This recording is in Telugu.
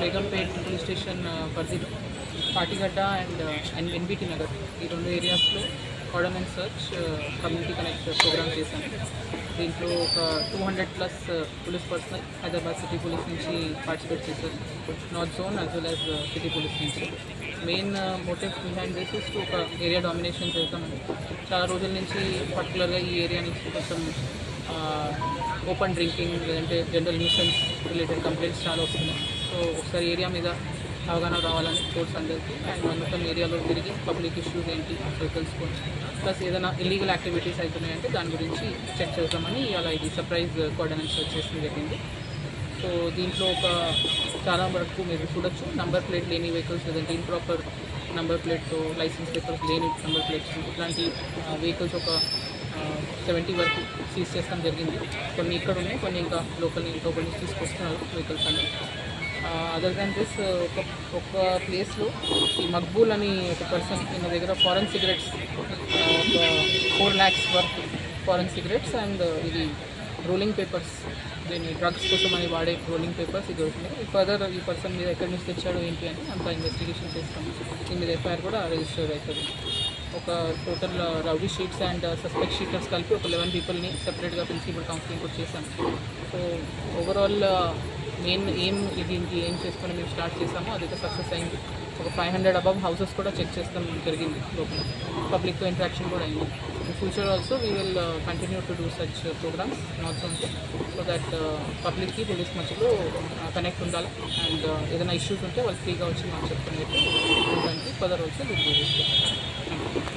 బేగంపేట్ పోలీస్ స్టేషన్ పరిధిలో పాటిగడ్డ అండ్ ఎన్బిటి నగర్ ఈ రెండు ఏరియాస్లో ఆర్డనెన్స్ సర్చ్ కమ్యూనిటీ కనెక్ట్ ప్రోగ్రామ్ చేశాను. దీంట్లో ఒక 200+ police personnel Hyderabad city police నుంచి పార్టిసిపేట్ చేశారు, north zone as well as city police నుంచి. Main motive behind this is ఒక ఏరియా డామినేషన్ చేద్దామని. చాలా రోజుల నుంచి పర్టికులర్గా ఈ ఏరియా నుంచి కొంచెం ఓపెన్ డ్రింకింగ్ లేదంటే జనరల్ న్యూసెన్స్ రిలేటెడ్ కంప్లైంట్స్ చాలా వస్తున్నాయి. సో ఒకసారి ఏరియా మీద అవగాహన రావాలని కోర్స్ అందరికీ అండ్ మొత్తం ఏరియాలో తిరిగి పబ్లిక్ ఇష్యూస్ ఏంటి అసలు తెలుసుకొని ప్లస్ ఏదైనా ఇల్లీగల్ యాక్టివిటీస్ అవుతున్నాయంటే దాని గురించి చెక్ చేద్దామని అలా ఇది సర్ప్రైజ్ కోఆర్డినేట్ చేసిన జరిగింది. సో దీంట్లో ఒక చాలా వరకు మీరు చూడొచ్చు, నంబర్ ప్లేట్ లేని వెహికల్స్ లేదంటే ఇంప్రాపర్ నంబర్ ప్లేట్తో లైసెన్స్ పేపర్స్ లేని నంబర్ ప్లేట్స్ ఇట్లాంటి వెహికల్స్ ఒక 70 వరకు సీజ్ చేస్తాం జరిగింది. కొన్ని ఇక్కడ ఉన్నాయి, కొన్ని ఇంకా లోకల్ నుంచి తీసుకొస్తున్నారు వెహికల్స్ అన్ని. అదర్ దాన్ దిస్ ఒక ప్లేస్లో ఈ మక్బూల్ అని ఒక పర్సన్ ఈయన దగ్గర ఫారెన్ సిగరెట్స్ ఒక 4 lakhs worth foreign cigarettes and ఇది రోలింగ్ పేపర్స్, దీన్ని డ్రగ్స్ కోసం అని వాడే రోలింగ్ పేపర్స్ ఇది దొరికినాయి. ఫర్దర్ ఈ పర్సన్ మీద ఎక్కడి నుంచి తెచ్చాడో ఏంటి అని అంతా ఇన్వెస్టిగేషన్ చేస్తాం. దీని మీద ఎఫ్ఐఆర్ కూడా రిజిస్టర్ అవుతుంది. ఒక total rowdy sheets and suspect sheeters కలిపి ఒక 11 పీపుల్ని సెపరేట్గా పిలిచి ఇప్పుడు కౌన్సిలింగ్ కూడా చేశాం. సో ఓవరాల్ మెయిన్ దీనికి ఏం చేసుకొని మేము స్టార్ట్ చేసామో అదైతే సక్సెస్ అయింది. ఒక 500 అబవ్ హౌసెస్ కూడా చెక్ చేస్తాం జరిగింది, లోపల పబ్లిక్తో ఇంటరాక్షన్ కూడా అయింది. In future also we will continue to do such programs not only so that పబ్లిక్కి పోలీస్ మధ్యలో కనెక్ట్ ఉండాలి అండ్ ఏదైనా ఇష్యూస్ ఉంటే వాళ్ళు ఫ్రీగా వచ్చి మాకు చెప్పుకునేట్టు దానికి further also will do this.